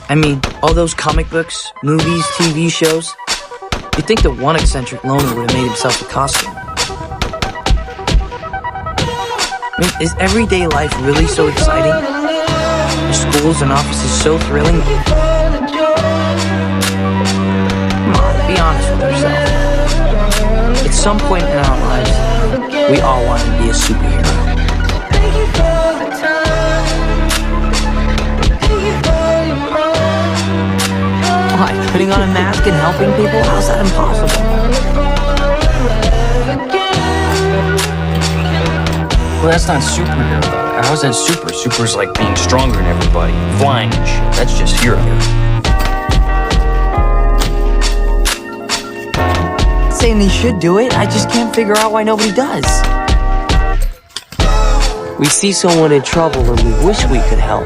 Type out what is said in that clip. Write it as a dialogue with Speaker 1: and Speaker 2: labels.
Speaker 1: I mean, all those comic books, movies, TV shows. You'd think that one eccentric loner would have made himself a costume. I mean, is everyday life really so exciting? Are schools and offices so thrilling? Come on, be honest with yourself. At some point in our lives, we all want to be a superhero. What, putting on a mask and helping people? How's that impossible?
Speaker 2: Well, that's not superhero, though. How's that super? Super's like being stronger than everybody, flying and shit. That's just hero.
Speaker 1: Saying they should do it, I just can't figure out why nobody does. We see someone in trouble and we wish we could help.